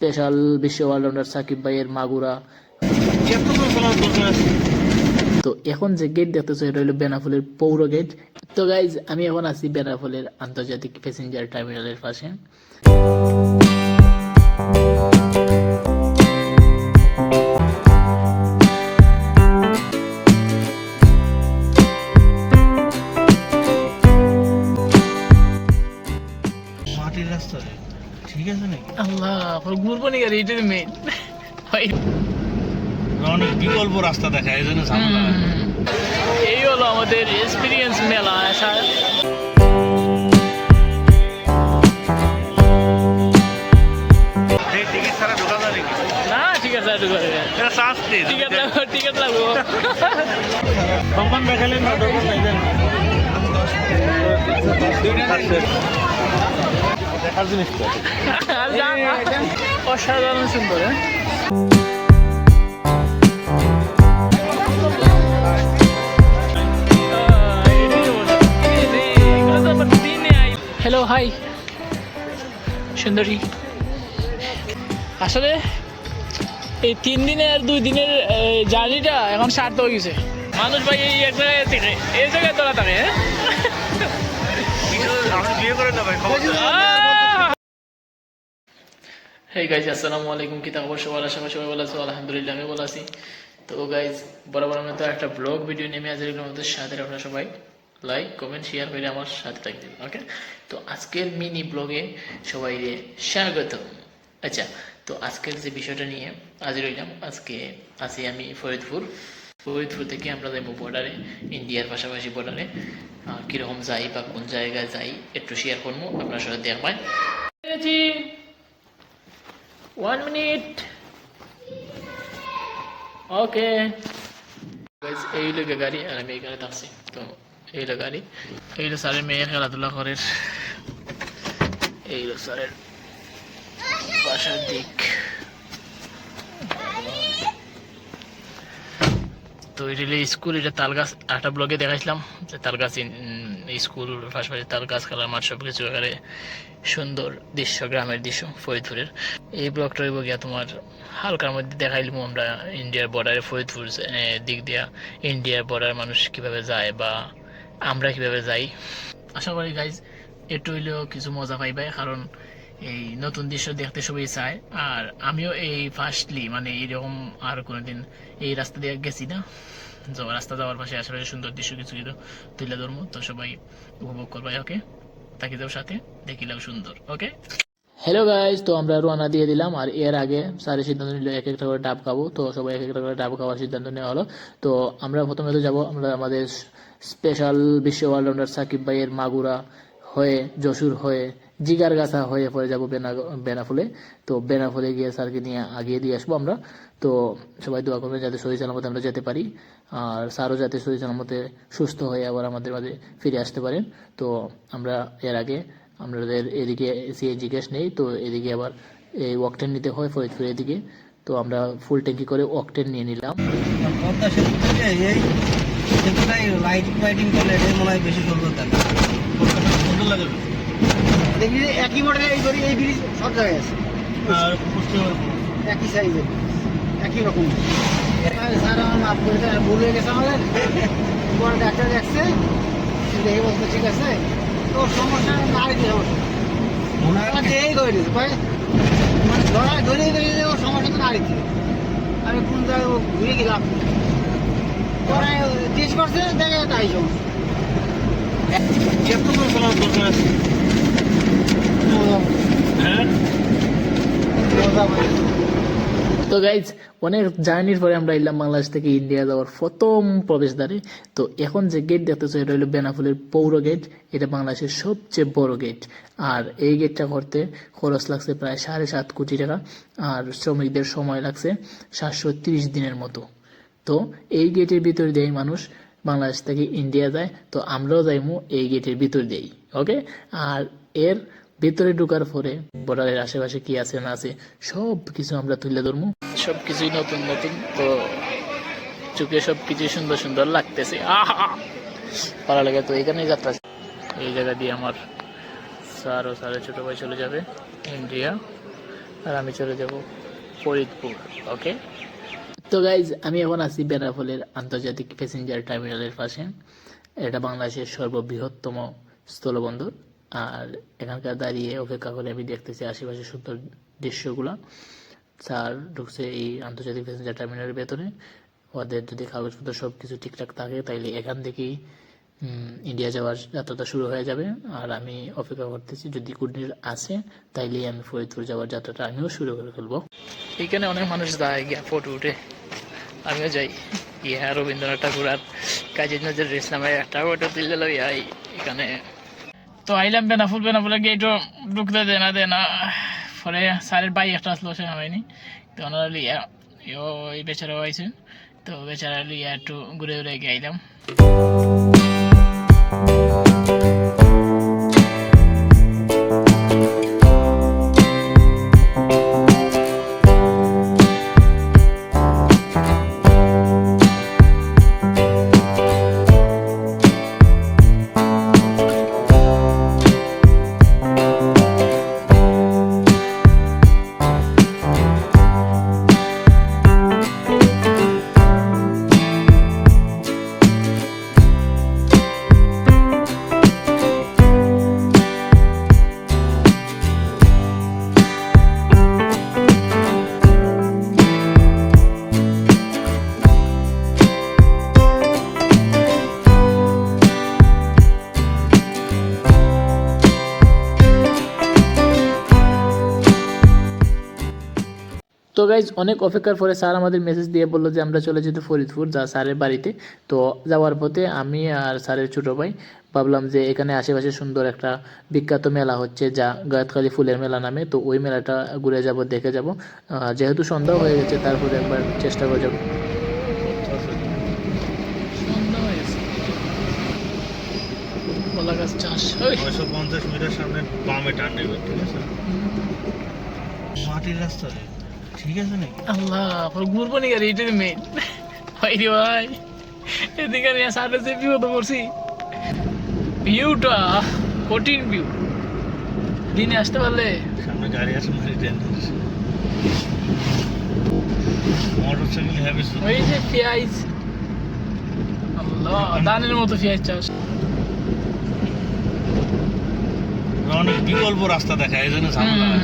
Special বিশ্ব allrounder Shakib ভাইয়ের মাগুরা। তো এখন যে গেট দেখতেছো এটা হলো বেনাফুলের পৌর গেট। তো গাইজ আমি এখন আছি বেনাফুলের আন্তর্জাতিক প্যাসেঞ্জার টার্মিনালের পাশে। মাটির রাস্তা ঠিক আছে নাকি? আল্লাহ ঘুরবো নি গাড়ি, এটা মেইন অনেক বিকল্প রাস্তা দেখা, এই জন্য ঝামেলা হয়। এই হলো আমাদের এক্সপিরিয়েন্স মেলা আসার। টিকিট ছাড়া ঢোকা যায় নাকি? না ঠিক আছে, এটা চার্জ নেই। টিকিট লাগবো। সম্মান দেখালেন না, ঢোকা চাইলেন না। দেখার জিনিস তো অসাধারণ সুন্দর। হ্যালো হাই সুন্দরী। আসলে এই 3 দিনের আর 2 দিনের জার্নিটা এখন সার্থক হয়ে গেছে। মানুষ ভাই এই এক জায়গায় থেকে এই জায়গায় তোলা থাকে। আমি বিয়ে করে না ভাই, খবর হেই গাইজ আসসালামু আলাইকুম, কি খবর সবার? আশা করি সবাই ভালো আছো, আলহামদুলিল্লাহ আমি ভালো আছি। তো গাইজ বরাবর মতো একটা ব্লগ ভিডিও নেমে আজ আমাদের সাথে আপনারা সবাই লাইক কমেন্ট শেয়ার করে আমার সাথে থাকবেন। ওকে, তো আজকের মিনি ব্লগে সবাই স্বাগত। আচ্ছা, তো আজকের যে বিষয়টা নিয়ে আজ রইলাম, আজকে আছি আমি ফরিদপুর থেকে আমরা যাবো বর্ডারে, ইন্ডিয়ার পাশাপাশি বর্ডারে। কীরকম যাই বা কোন জায়গায় যাই একটু শেয়ার করবো আপনার সাথে দেখবেন। 1 মিনিট। ওকে এই লোকে গাড়ি আর আমি এখানে থাকছি। তো এই লো গাড়ি, এই লো স্যারের মেয়ে খেলাধুলা করে, এই লো স্যারের বাসার দিক। তো এটা স্কুল, এটা তালগাছ। একটা ব্লগে দেখাইছিলাম যে তালগাছ স্কুল, পাশাপাশি তালগাছ খেলার মাঠ, সব কিছু এখানে সুন্দর দৃশ্য, গ্রামের দৃশ্য ফরিদপুরের। এই ব্লগটা হইব গিয়া তোমার হালকার মধ্যে দেখাইলাম আমরা ইন্ডিয়ার বর্ডারে, ফরিদপুর দিক দিয়া ইন্ডিয়ার বর্ডার মানুষ কিভাবে যায় বা আমরা কিভাবে যাই। আশা করি গাইজ একটু হইলেও কিছু মজা পাইবে, কারণ এই নতুন দৃশ্য দেখতে সবাই চায়। আর আমিও এই ফার্স্টলি মানে এইরকম আর কোনোদিন এই রাস্তা দিয়ে গেছি না। রাস্তা যাওয়ার পাশে আশেপাশে সুন্দর দৃশ্য কিছু কিছু তুলে ধরবো, তো সবাই উপভোগ করবে। ওকে, তাকে যাও সাথে দেখিলাম সুন্দর। ওকে, হ্যালো গাইজ, তো আমরা রওনা দিয়ে দিলাম। আর এর আগে স্যারের সিদ্ধান্ত নিল এক একটা করে ডাব খাবো, তো সবাই এক একটা করে ডাব খাওয়ার সিদ্ধান্ত নেওয়া হলো। তো আমরা প্রথমে তো যাবো আমরা আমাদের স্পেশাল বিশ্ব অলরাউন্ডার সাকিব ভাইয়ের মাগুরা হয়ে, যশোর হয়ে, জিগারগাছা হয়ে পরে যাবো বেনাফুলে। তো বেনাফুলে গিয়ে স্যারকে নিয়ে আগিয়ে দিয়ে আসবো আমরা। তো সবাই দোয়া করবেন যাতে সহি সালামতে আমরা যেতে পারি, আর স্যারও যাতে সহি সালামতে সুস্থ হয়ে আবার আমাদের মাঝে ফিরে আসতে পারেন। তো আমরা এর আগে আমাদের এদিকে সিএনজি গ্যাস নেই, তো এদিকে আবার এই অকটেন নিতে হয় ফরিদপুর এদিকে। তো আমরা ফুল ট্যাঙ্কি করে অকটেন নিয়ে নিলাম। পদ্মা সেতু থেকে এই সেতুটাই লাইটিং করলে এটাই মনে হয় বেশি সুন্দর থাকে, সুন্দর লাগে। দেখি একই মডেলের এই ধরি এই ব্রিজ সব জায়গায় আছে, আর একই সাইজের একই রকম। স্যার আমার মাফ করে দেয়, ভুল হয়ে গেছে আমাদের। পরে ডাক্তার দেখছে, দেখে বলতে ঠিক আছে, তো সমস্যা নারী দিয়ে সমস্যা এই করে দিয়েছে ভাই, মানে ধরে ওর সমস্যা তো নারী দিয়ে। আমি কোন জায়গায় ঘুরে গেলাম, পরে টেস্ট করছে, দেখে তাই সমস্যা। তো গাইজ অনেক জার্নির পরে আমরা এলাম বাংলাদেশ থেকে ইন্ডিয়া যাওয়ার প্রথম প্রবেশদ্বারে। তো এখন যে গেট দেখতেছো এটা হলো বেনাফুলের পৌর গেট। এটা বাংলাদেশের সবচেয়ে বড় গেট। আর এই গেটটা করতে খরচ লাগছে প্রায় 7.5 কোটি টাকা, আর শ্রমিকদের সময় লাগছে 730 দিনের মতো। তো এই গেটের ভিতর দিয়েই মানুষ বাংলাদেশ থেকে ইন্ডিয়া যায়। তো আমরাও যাইমু এই গেটের ভিতর দিয়েই। ওকে, আর এর ভিতরে ঢোকার পরে বর্ডারের আশেপাশে কি আছে না আছে সব কিছু আমরা তুলে ধরবো। সবকিছুই নতুন নতুন, তো চোখে সবকিছুই সুন্দর সুন্দর লাগতেছে। ভালো লাগে। তো এখানেই যাত্রা। এই জায়গা দিয়ে আমার স্যার ও স্যারের ছোট ভাই চলে যাবে ইন্ডিয়া। আর আমি চলে যাব ফরিদপুর। ওকে, তো গাইজ আমি এখন আছি বেনাপোলের আন্তর্জাতিক প্যাসেঞ্জার টার্মিনালের পাশে। এটা বাংলাদেশের সর্ববৃহত্তম স্থলবন্দর। আর এখানকার দাঁড়িয়ে অপেক্ষা করে আমি দেখতেছি আশেপাশে সুন্দর দৃশ্যগুলো। স্যার ঢুকছে এই আন্তর্জাতিক প্যাসেঞ্জার টার্মিনালের ভেতরে। ওদের যদি কাগজপত্র সব কিছু ঠিকঠাক থাকে তাইলে এখান থেকেই ইন্ডিয়া যাওয়ার যাত্রাটা শুরু হয়ে যাবে। আর আমি অপেক্ষা করতেছি, যদি গুড নিউজ আসে তাইলেই আমি ফরিদপুর যাওয়ার যাত্রাটা আমিও শুরু করে ফেলবো। এখানে অনেক মানুষ যায় গিয়া ফটো উঠে, আমিও যাই গিয়া রবীন্দ্রনাথ ঠাকুর আর কাজী নজরুল ইসলামের একটা ফটো তুলে লই এখানে। তো আইলাম বেনাপোলে গেটও ঢুকতে দে না পরে স্যারের বাই একটা আসলো, সে হয়নি। তো ওনারা লিয়া ওই বেচারাও আইছে, তো বেচারা লিয়া একটু ঘুরে ঘুরে গিয়ে আইলাম। তো গাইজ অনেক অপেক্ষার পরে স্যার আমাদের মেসেজ দিয়ে বললো যে আমরা চলে যেতে ফরিদপুর যা স্যারের বাড়িতে। তো যাওয়ার পথে আমি আর স্যারের ছোটো ভাই ভাবলাম যে এখানে আশেপাশে সুন্দর একটা বিখ্যাত মেলা হচ্ছে যা গায়েতখালী ফুলের মেলা নামে। তো ওই মেলাটা ঘুরে যাব, দেখে যাব। যেহেতু সন্ধ্যা হয়ে গেছে তারপরে একবার চেষ্টা করে যাব। কলা গাছ চাষ 950 মিটার সামনে বামে টার্ন নেবে, ঠিক আছে? মাটির রাস্তা রে, ঠিক আছে নাকি? আল্লাহ পরে ঘুরবো নি গাড়ি, এটাই মেন ভাই রে ভাই। এদিকে নিয়ে সাড়ে যে ভিউ তো করছি, ভিউটা কঠিন ভিউ। দিনে আসতে পারলে সামনে গাড়ি আছে, মারি ডেঞ্জারাস। মোটরসাইকেল হ্যাভি ওই যে পেঁয়াজ, আল্লাহ দানের মতো পেঁয়াজ চাষ। অনেক বিকল্প রাস্তা দেখায়, এই জন্য ঝামেলা হয়।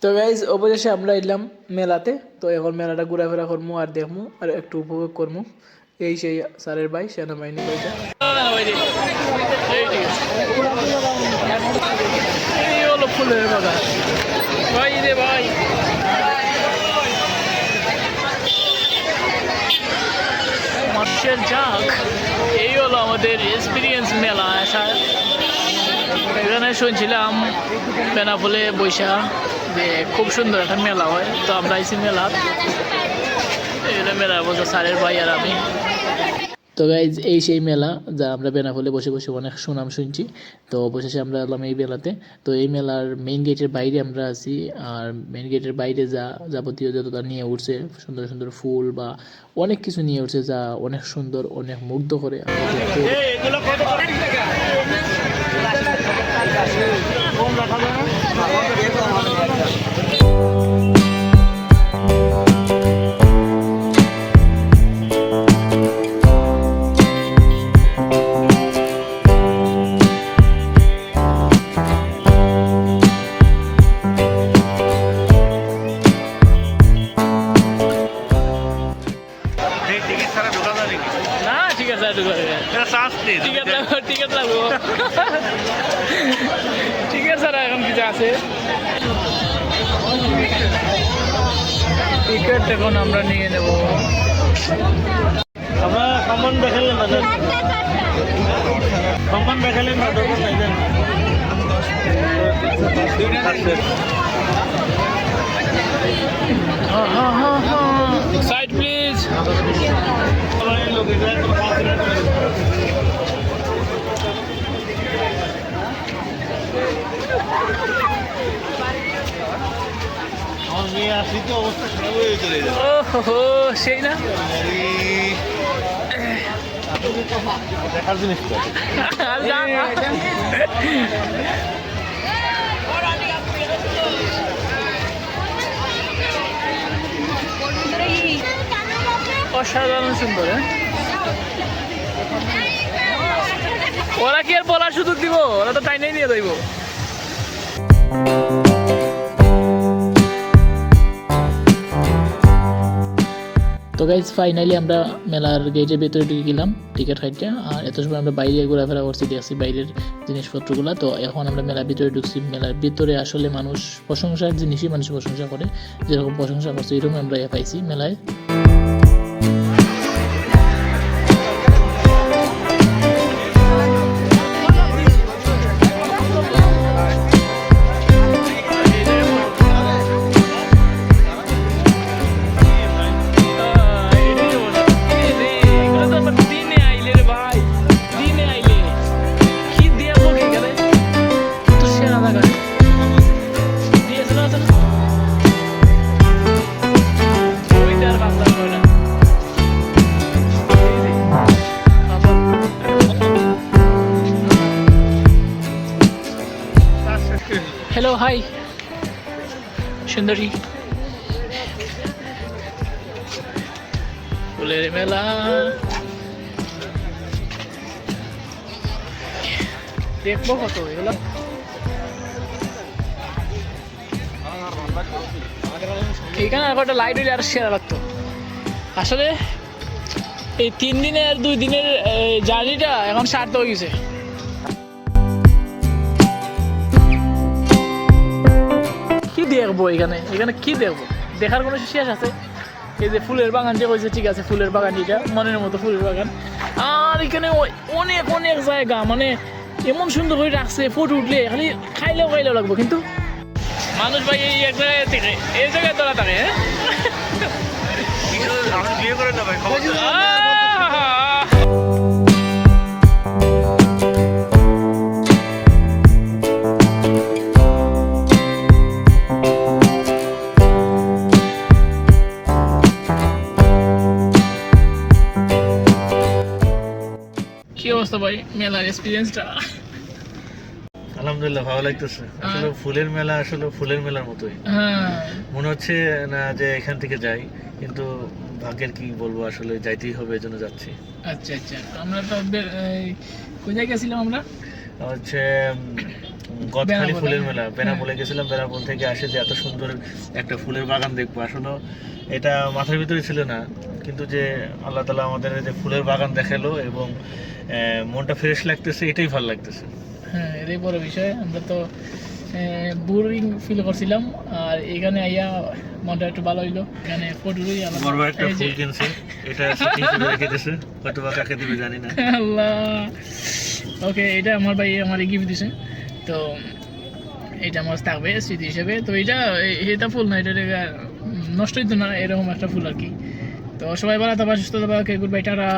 তো গাইজ অবশেষে আমরা এলাম মেলাতে। তো এখন মেলাটা ঘোরাফেরা করবো আর দেখবো আর একটু উপভোগ করবো। এই সেই স্যারের ভাই সেনাবাহিনী কইটা, এই হলো ফুলের বাগান ভাই রে ভাই। মানুষের জাগ, এই হলো আমাদের এক্সপিরিয়েন্স মেলা আসার। এখানে শুনছিলাম বেনাপোলে বৈশা যে খুব সুন্দর একটা মেলা হয়। তো আমরা আইসি মেলা, এটা মেলা বলছে স্যারের ভাই আর আমি। তো গাইজ এই সেই মেলা যা আমরা বেনাপোলে বসে বসে অনেক সুনাম শুনছি। তো অবশেষে আমরা এলাম এই মেলাতে। তো এই মেলার মেইন গেটের বাইরে আমরা আছি। আর মেইন গেটের বাইরে যা যাবতীয় যতটা নিয়ে উঠছে সুন্দর সুন্দর ফুল বা অনেক কিছু নিয়ে উঠছে যা অনেক সুন্দর, অনেক মুগ্ধ করে। টিকিট ছাড়া ঢোকা যায় নাকি? না ঠিক আছে, এটা চান্স নেই। টিকিট লাগবো, ঠিক আছে স্যার। এখন কিছু আছে টিকিট, এখন আমরা নিয়ে নেব। আমরা সম্মান দেখালেন না, সম্মান দেখালেন না, দরকার নাই দেন। Side please. আমার মেয়ে আসি তো অবস্থা খারাপ হয়ে চলে যায়। ওহো সেই না দেখার জিনিস তো। অসাধারণ সুন্দর। ওরা কি আর বলার সুযোগ দিব? ওরা তো টাইনেই নিয়ে যাইব। তো গাইজ ফাইনালি আমরা মেলার গেটের ভেতরে ঢুকে গেলাম টিকিট কাটতে। আর এত সময় আমরা বাইরে ঘোরাফেরা করছি, দেখছি বাইরের জিনিসপত্রগুলো। তো এখন আমরা মেলার ভিতরে ঢুকছি। মেলার ভিতরে আসলে মানুষ প্রশংসার জিনিসই মানুষ প্রশংসা করে, যেরকম প্রশংসা করছে এরকম আমরা পাইছি মেলায়। হ্যালো, হাই সুন্দরী। ফুলের মেলা, দেখবো কত এগুলো। এখানে আর কটা লাইট হইলে আর সেরা লাগতো। আসলে এই 3 দিনের 2 দিনের জার্নিটা এখন সার্থক হয়ে গেছে। কি দেখবো এখানে? এখানে কি দেখবো? দেখার কোনো শেষ আছে? এই যে ফুলের বাগান যে হয়েছে, ঠিক আছে, ফুলের বাগান, এটা মনের মতো ফুলের বাগান। আর এখানে অনেক অনেক জায়গা, মানে এমন সুন্দর করে রাখছে, ফটো উঠলে খালি খাইলেও লাগবো। কিন্তু মানুষ ভাই এই এক জায়গায় থেকে এই জায়গায় তোলা থাকে। বিয়ে করে না ভাই, খবর কি অবস্থা ভাই মেলার এক্সপিরিয়েন্সটা? আলহামদুলিল্লাহ ভালো লাগতেছে। আসলে ফুলের মেলা আসলে ফুলের মেলার মতোই হ্যাঁ, মনে হচ্ছে না যে এখান থেকে যাই, কিন্তু ভাগ্যের কি বলবো, আসলে যাইতেই হবে, এজন্য যাচ্ছি। আচ্ছা আচ্ছা। আমরা তো কোথায় গেছিলাম? আমরা হচ্ছে গদখালি বেনাপোল, ফুলের মেলা, হ্যাঁ। বেনাপোলে গেছিলাম। বেনাপোল থেকে আসে যে এত সুন্দর একটা ফুলের বাগান দেখবো, আসলে এটা মাথার ভিতরে ছিল না। কিন্তু যে আল্লাহ তাআলা আমাদের যে ফুলের বাগান দেখালো এবং মনটা ফ্রেশ লাগতেছে, এটাই ভালো লাগতেছে। হ্যাঁ, এটাই বড় বিষয়। আমরা তো বোরিং ফিল করছিলাম, আর এখানে আইয়া মনটা একটু ভালো হইলো। এখানে ফটো বড় একটা ফুল কিনছে, এটা সিটি করে রেখে দিয়েছে, হয়তো বা কাকে দিবে জানি না। আল্লাহ। ওকে, এটা আমার ভাই আমার গিফট দিছে, তো এটা আমার থাকবে স্মৃতি হিসেবে। তো এটা ফুল না, এটা নষ্ট হইতো না, এরকম একটা ফুল আর কি। তো সবাই ভালো থাকবা, সুস্থ থাকবা। ওকে, গুড বাই, টাটা।